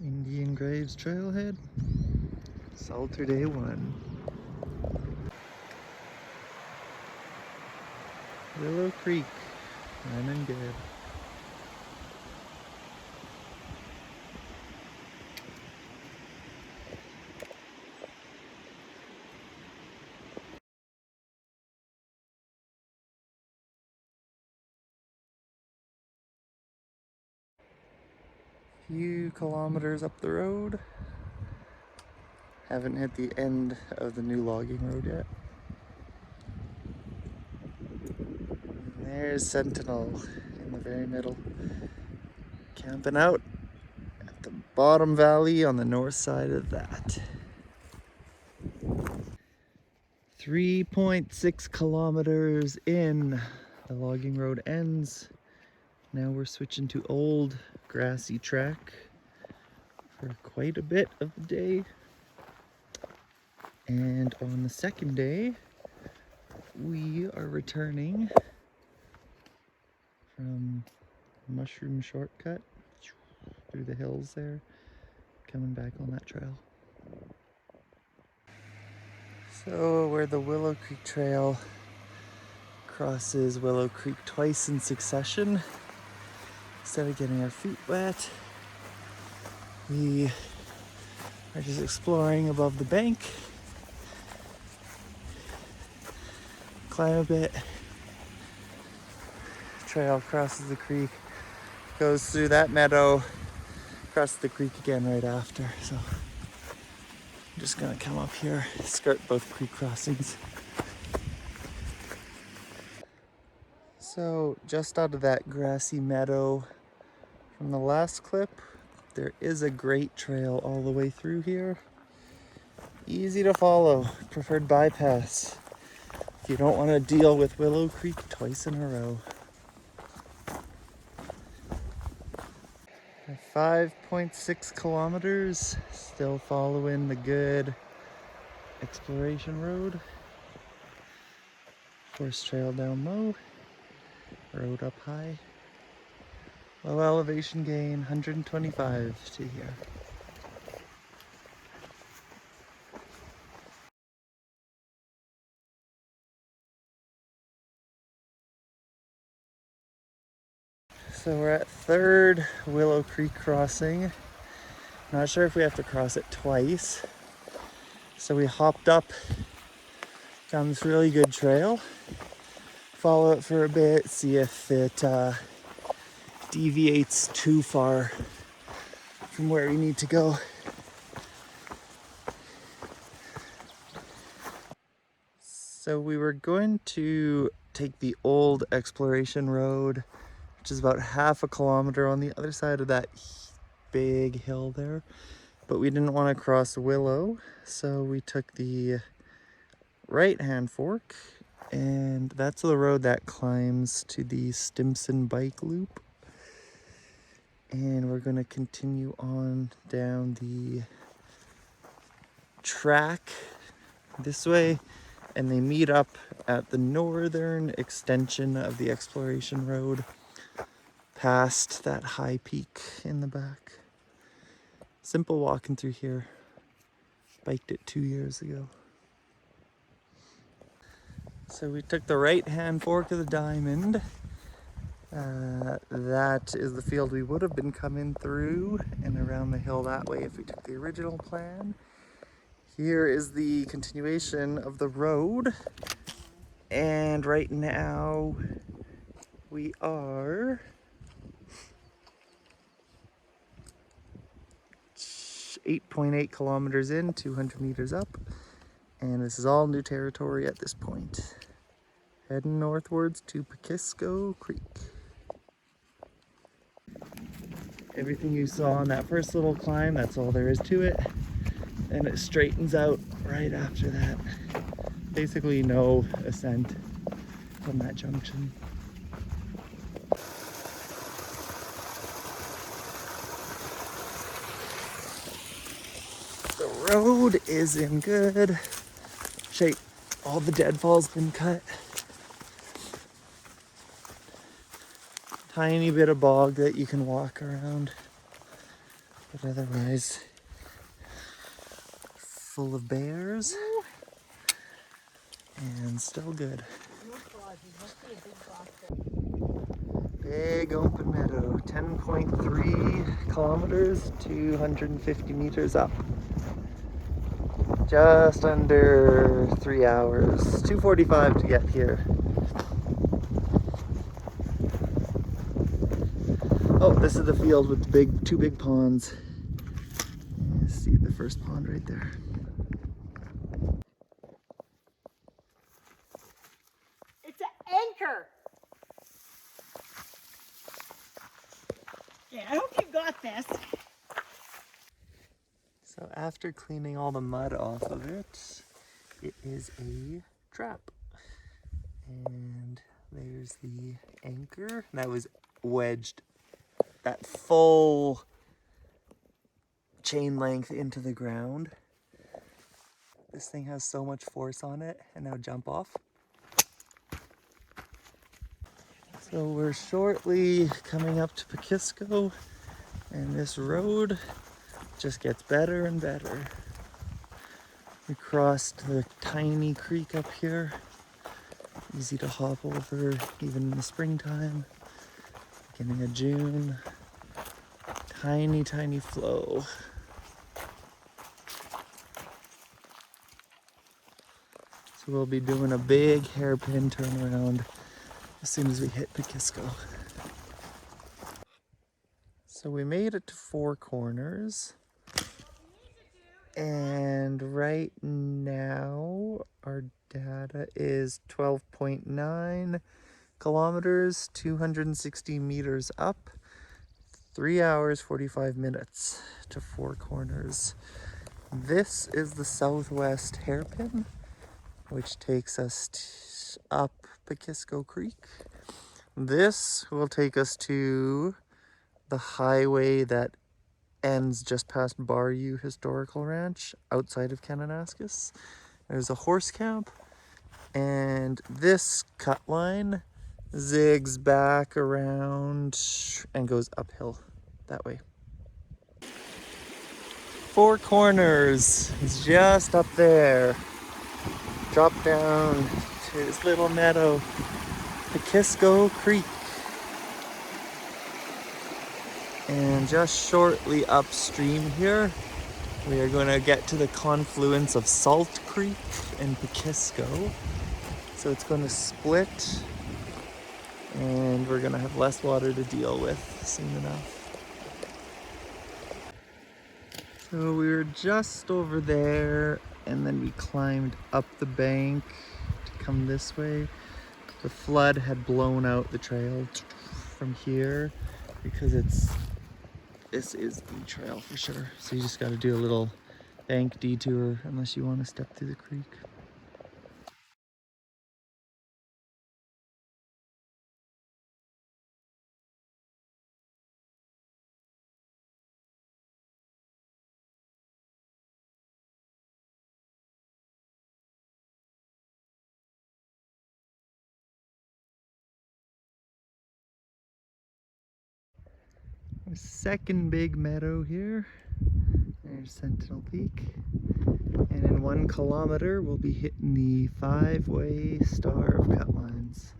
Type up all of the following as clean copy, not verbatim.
Indian Graves Trailhead, Salter Day 1. Willow Creek, running good. Few kilometers up the road. Haven't hit the end of the new logging road yet. And there's Sentinel in the very middle, camping out at the bottom valley on the north side of that. 3.6 kilometers in, the logging road ends. Now we're switching to old grassy track for quite a bit of the day. And on the second day, we are returning from Mushroom Shortcut through the hills there, coming back on that trail. So where the Willow Creek Trail crosses Willow Creek twice in succession, instead of getting our feet wet, we are just exploring above the bank, climb a bit, trail crosses the creek, goes through that meadow, crosses the creek again right after. So I'm just gonna come up here, skirt both creek crossings. So just out of that grassy meadow from the last clip, there is a great trail all the way through here. Easy to follow, preferred bypass if you don't want to deal with Willow Creek twice in a row. 5.6 kilometers, still following the good exploration road. Horse trail down low, road up high. Low elevation gain, 125 to here. So we're at third Willow Creek crossing. Not sure if we have to cross it twice. So we hopped up down this really good trail, follow it for a bit, see if it deviates too far from where we need to go. So we were going to take the old exploration road, which is about half a kilometer on the other side of that big hill there, but we didn't want to cross Willow, so we took the right hand fork, and that's the road that climbs to the Stimson bike loop. And we're going to continue on down the track this way, and they meet up at the northern extension of the exploration road past that high peak in the back. Simple walking through here. Biked it 2 years ago. So we took the right hand fork of the diamond. That is the field we would have been coming through and around the hill that way if we took the original plan. Here is the continuation of the road, and right now we are 8.8 kilometers in, 200 meters up, and this is all new territory at this point. Heading northwards to Pekisko Creek. Everything you saw on that first little climb, that's all there is to it. And it straightens out right after that. Basically no ascent from that junction. The road is in good shape. All the deadfall's been cut. Tiny bit of bog that you can walk around. But otherwise, full of bears and still good. Big open meadow, 10.3 kilometers, 250 meters up. Just under 3 hours, 2:45 to get here. Oh, this is the field with the two big ponds. See the first pond right there. It's an anchor. Yeah, I hope you got this. So after cleaning all the mud off of it, it is a trap. And there's the anchor that was wedged that full chain length into the ground. This thing has so much force on it, and now jump off. So we're shortly coming up to Pekisko, and this road just gets better and better. We crossed the tiny creek up here, easy to hop over even in the springtime, beginning of June. Tiny, tiny flow. So we'll be doing a big hairpin turnaround as soon as we hit Pekisko. So we made it to Four Corners. And right now our data is 12.9 kilometers, 260 meters up, 3 hours, 45 minutes to Four Corners. This is the southwest hairpin, which takes us up Pekisko Creek. This will take us to the highway that ends just past Bayou Historical Ranch outside of Kananaskis. There's a horse camp, and this cut line zigs back around and goes uphill that way. Four Corners is just up there. Drop down to this little meadow, Pekisko Creek. And just shortly upstream here, we are going to get to the confluence of Salt Creek and Pekisko. So it's going to split, and we're going to have less water to deal with soon enough. So we were just over there, and then we climbed up the bank to come this way. The flood had blown out the trail from here because this is the trail for sure. So you just got to do a little bank detour unless you want to step through the creek. A second big meadow here. There's Sentinel Peak. And in 1 kilometer, we'll be hitting the 5-way star of cut lines.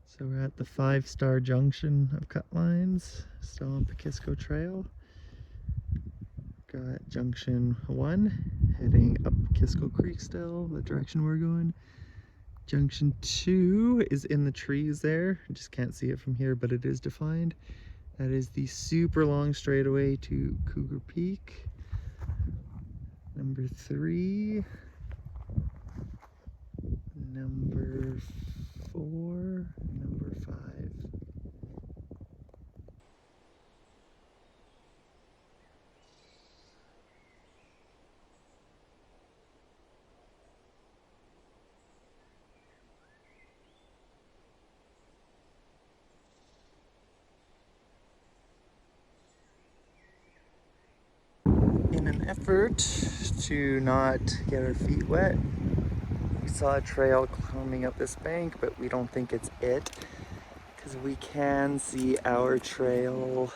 So we're at the 5-star junction of cut lines, still on Pekisko Trail. Got junction 1, heading up Pekisko Creek still, the direction we're going. Junction 2 is in the trees there. I just can't see it from here, but it is defined. That is the super long straightaway to Cougar Peak. Number 3. Number 4. Number 5. In an effort to not get our feet wet, we saw a trail coming up this bank, but we don't think it's it because we can see our trail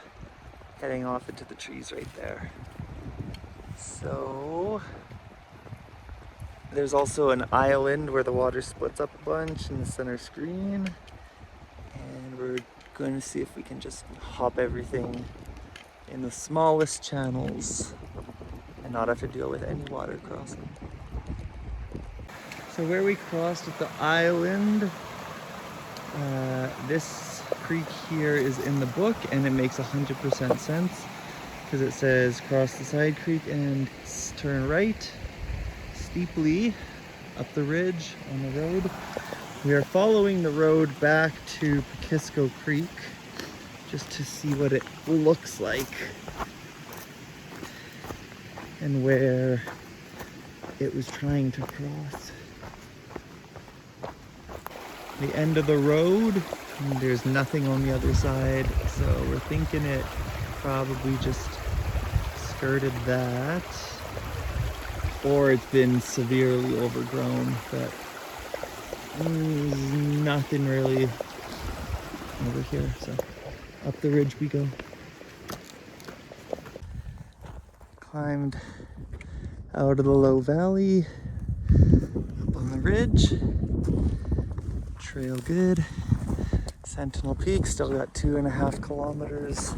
heading off into the trees right there. So there's also an island where the water splits up a bunch in the center screen, and we're going to see if we can just hop everything in the smallest channels and not have to deal with any water crossing. So where we crossed at the island, this creek here is in the book, and it makes 100% sense because it says cross the side creek and turn right steeply up the ridge on the road. We are following the road back to Pekisko Creek just to see what it looks like and where it was trying to cross. The end of the road, and there's nothing on the other side, so we're thinking it probably just skirted that, or it's been severely overgrown, but there's nothing really over here, so up the ridge we go. Climbed out of the low valley, up on the ridge. Trail good. Sentinel Peak, still got 2.5 kilometers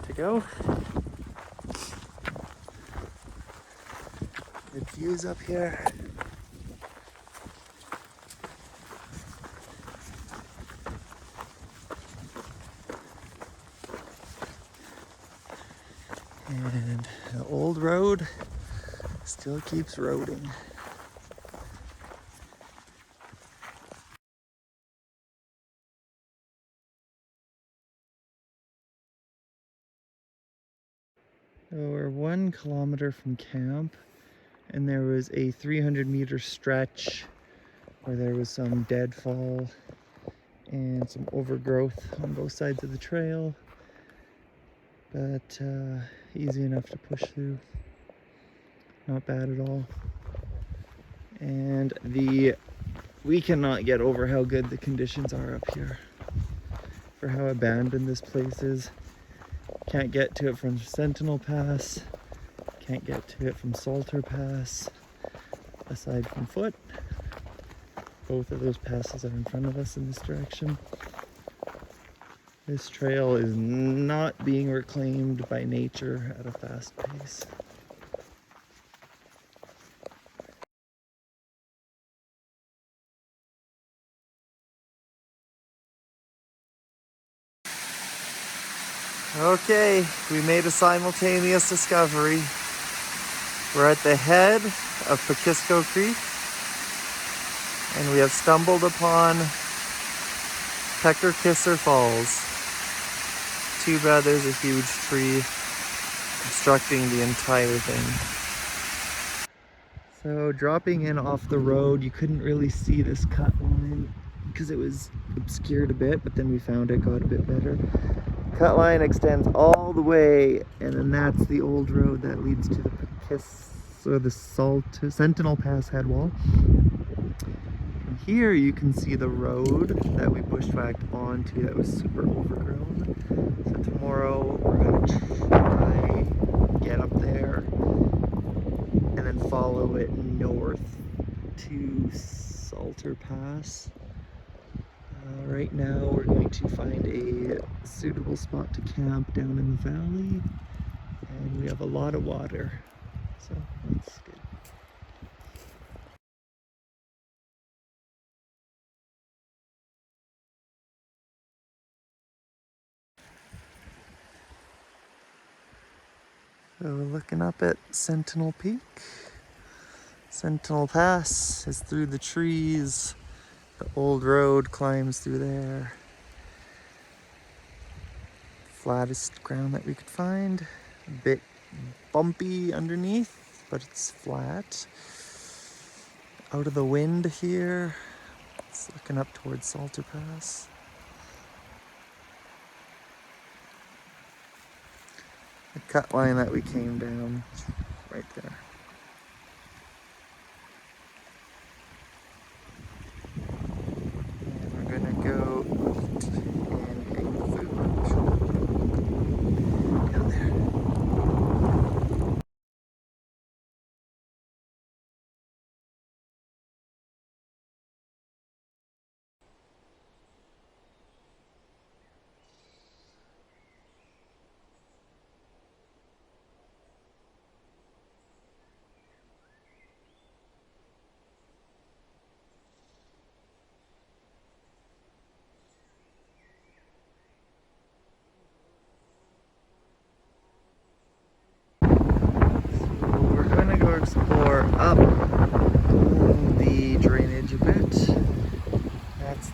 to go. Good views up here. And the old road still keeps roading. So we're 1 kilometer from camp, and there was a 300-meter stretch where there was some deadfall and some overgrowth on both sides of the trail, but easy enough to push through. Not bad at all. And we cannot get over how good the conditions are up here for how abandoned this place is. Can't get to it from Sentinel Pass, can't get to it from Salter Pass, aside from foot. Both of those passes are in front of us in this direction. This trail is not being reclaimed by nature at a fast pace. Okay, we made a simultaneous discovery. We're at the head of Pekisko Creek, and we have stumbled upon Pecker-Kisser Falls. Too bad there's a huge tree obstructing the entire thing. So dropping in off the road, you couldn't really see this cut line because it was obscured a bit, but then we found it got a bit better. Cut line extends all the way, and then that's the old road that leads to the Sentinel Pass head wall. From here you can see the road that we bushwhacked onto that was super overgrown. So tomorrow we're gonna try get up there and then follow it north to Salter Pass. Right now we're going to find a suitable spot to camp down in the valley, and we have a lot of water, so that's good. So we're looking up at Sentinel Peak. Sentinel Pass is through the trees. The old road climbs through there. Flattest ground that we could find. A bit bumpy underneath, but it's flat. Out of the wind here. It's looking up towards Salter Pass. The cut line that we came down, right there.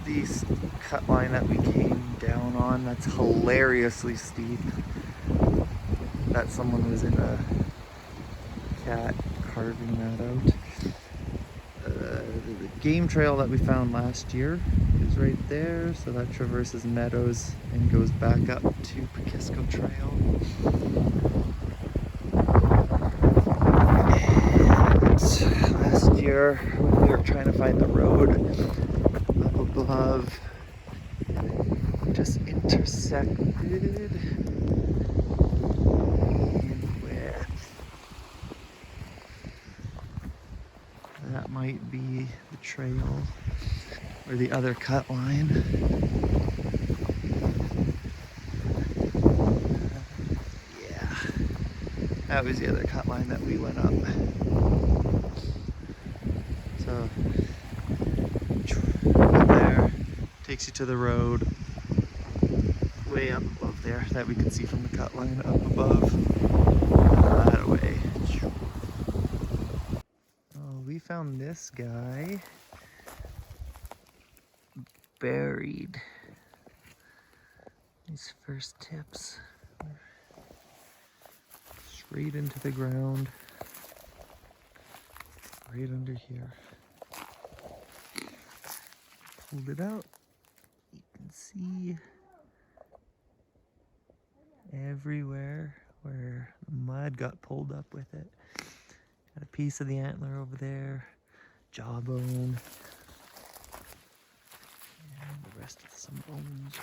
That's the cut line that we came down on. That's hilariously steep. That someone was in a cat carving that out. The game trail that we found last year is right there, so that traverses meadows and goes back up to Pekisko Trail. And last year, when we were trying to find the road up above, just intersected with, that might be the trail or the other cut line. Yeah, that was the other cut line that we went up. So up there takes you to the road way up above there that we can see from the cut line up above. That away. Oh, we found this guy buried. These first tips straight into the ground, right under here. Pulled it out. You can see everywhere where the mud got pulled up with it. Got a piece of the antler over there, jawbone, and the rest of some bones.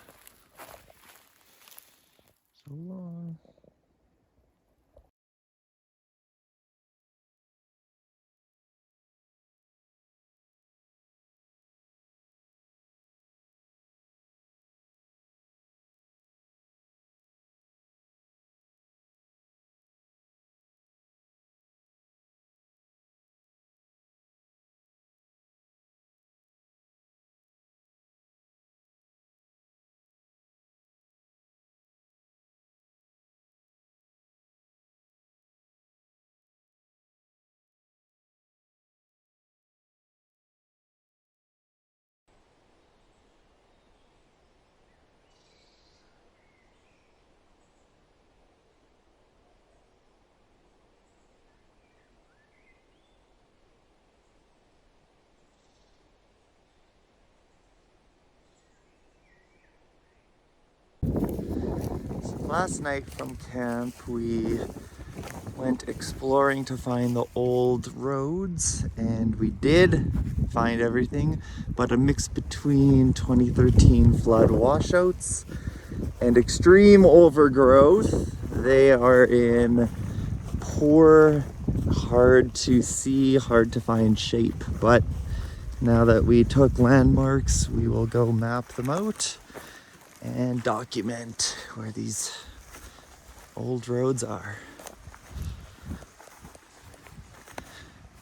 So long. Last night from camp, we went exploring to find the old roads, and we did find everything, but a mix between 2013 flood washouts and extreme overgrowth. They are in poor, hard to see, hard to find shape, but now that we took landmarks, we will go map them out and document where these old roads are.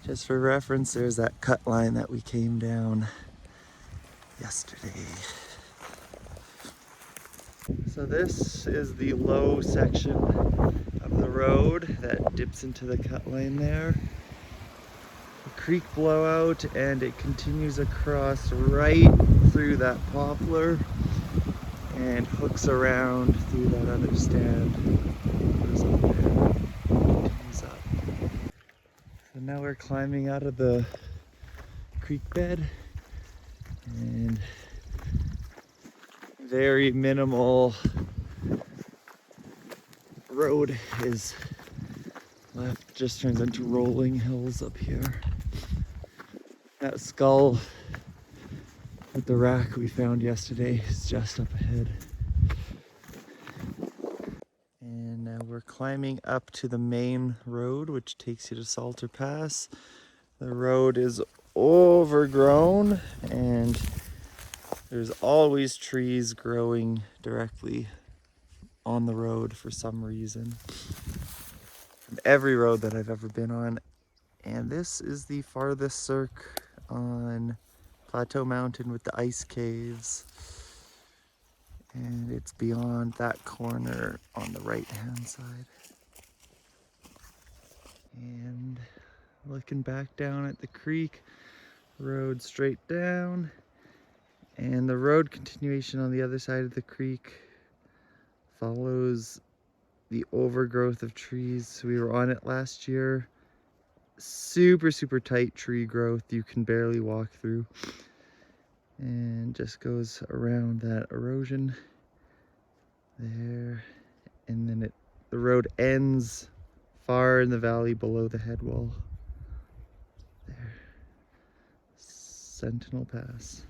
Just for reference, there's that cut line that we came down yesterday. So this is the low section of the road that dips into the cut line there. The creek blowout, and it continues across right through that poplar and hooks around through that other stand. Goes up there, continues up. So now we're climbing out of the creek bed, and very minimal road is left, just turns into rolling hills up here. That skull with the rack we found yesterday is just up ahead. And now we're climbing up to the main road, which takes you to Salter Pass. The road is overgrown, and there's always trees growing directly on the road for some reason. From every road that I've ever been on. And this is the farthest cirque on Plateau Mountain with the ice caves. And it's beyond that corner on the right hand side. And looking back down at the creek, road straight down, And the road continuation on the other side of the creek follows the overgrowth of trees. We were on it last year. Super, super tight tree growth. You can barely walk through. And just goes around that erosion there. And then the road ends far in the valley below the head wall. There. Sentinel Pass.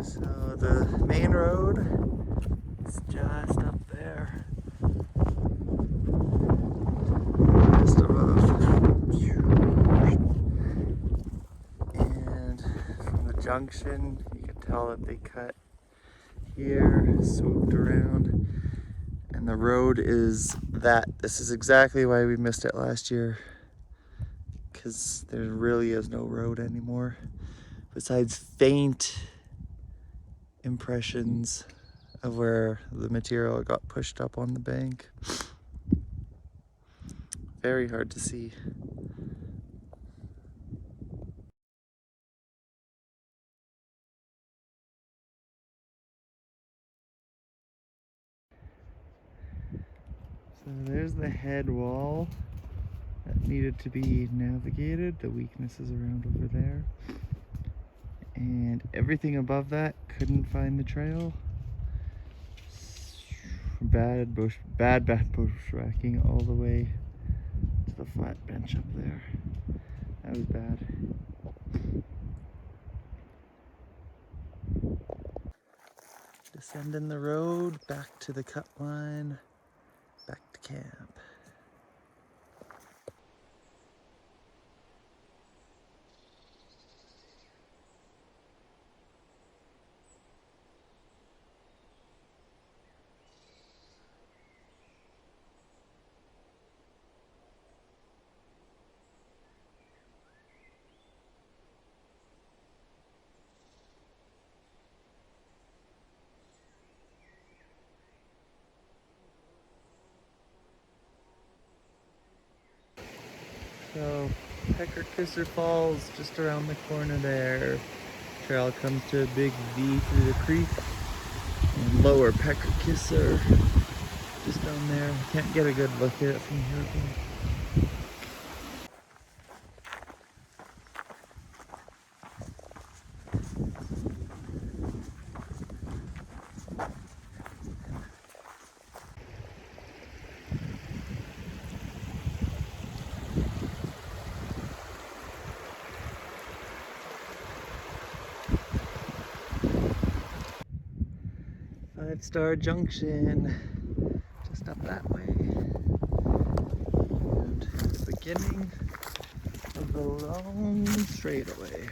So the main road is just up there. Just above. And from the junction, you can tell that they cut here, swooped around. And the road is that. This is exactly why we missed it last year. Because there really is no road anymore. Besides faint impressions of where the material got pushed up on the bank. Very hard to see. So there's the head wall that needed to be navigated. The weakness is around over there. And everything above that couldn't find the trail. Bad bushwhacking all the way to the flat bench up there. That was bad. Descending the road back to the cut line, back to camp. So, Pekisko Falls just around the corner there. Trail comes to a big V through the creek. And lower Pekisko just down there. Can't get a good look at it from here. 5-Star Junction, just up that way. And the beginning of the long straightaway.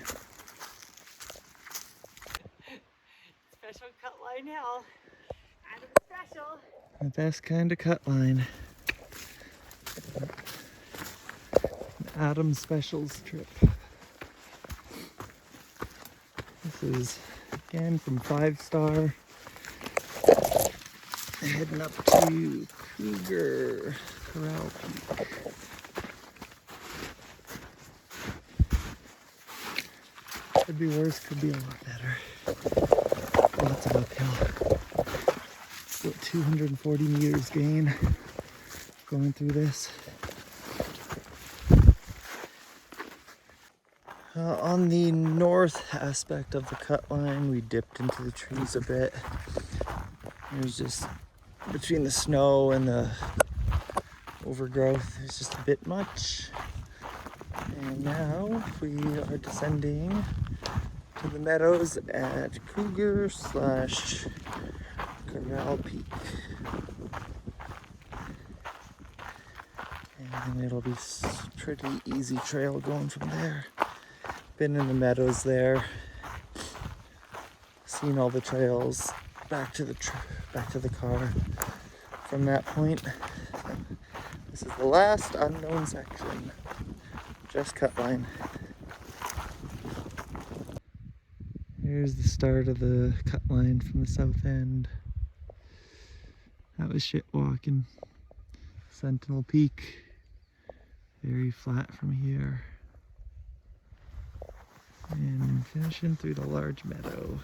Special cut line hill. Adam special. The best kind of cut line. Adam Specials trip. This is again from 5-Star. Heading up to Cougar, Corral Peak. Could be worse, could be a lot better. Lots of uphill. About 240 meters gain going through this. On the north aspect of the cut line, we dipped into the trees a bit. There's just, between the snow and the overgrowth, there's just a bit much. And now we are descending to the meadows at Cougar / Corral Peak. And it'll be pretty easy trail going from there. Been in the meadows there, seen all the trails back to the car from that point. This is the last unknown section, just cut line. Here's the start of the cut line from the south end. That was shit walking. Sentinel Peak, very flat from here. And And finishing through the large meadow.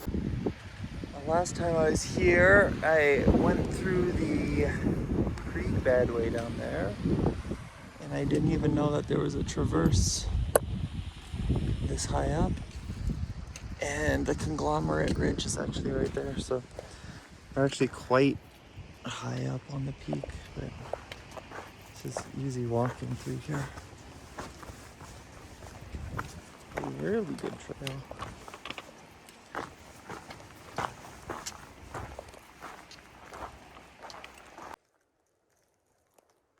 The last time I was here, I went through the creek bed way down there, and I didn't even know that there was a traverse this high up. And the conglomerate ridge is actually right there, so we're actually quite high up on the peak, but this is easy walking through here. A really good trail.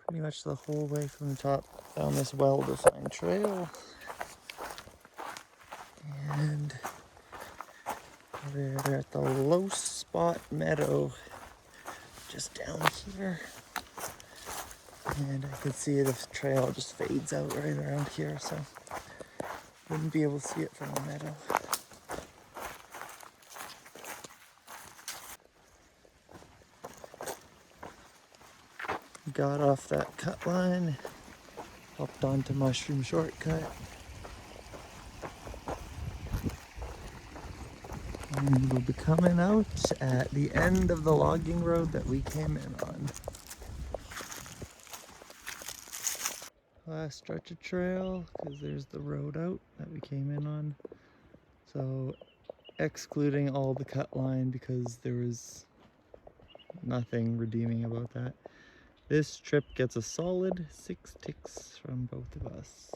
Pretty much the whole way from the top down this well-defined trail. And we're at the low spot meadow just down here. And I can see the trail just fades out right around here, so wouldn't be able to see it from the meadow. Got off that cut line, hopped onto Mushroom Shortcut. And we'll be coming out at the end of the logging road that we came in on. Last stretch of trail, because there's the road out that we came in on. So excluding all the cut line because there was nothing redeeming about that. This trip gets a solid 6 ticks from both of us.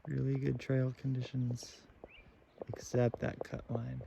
Really good trail conditions, except that cut line.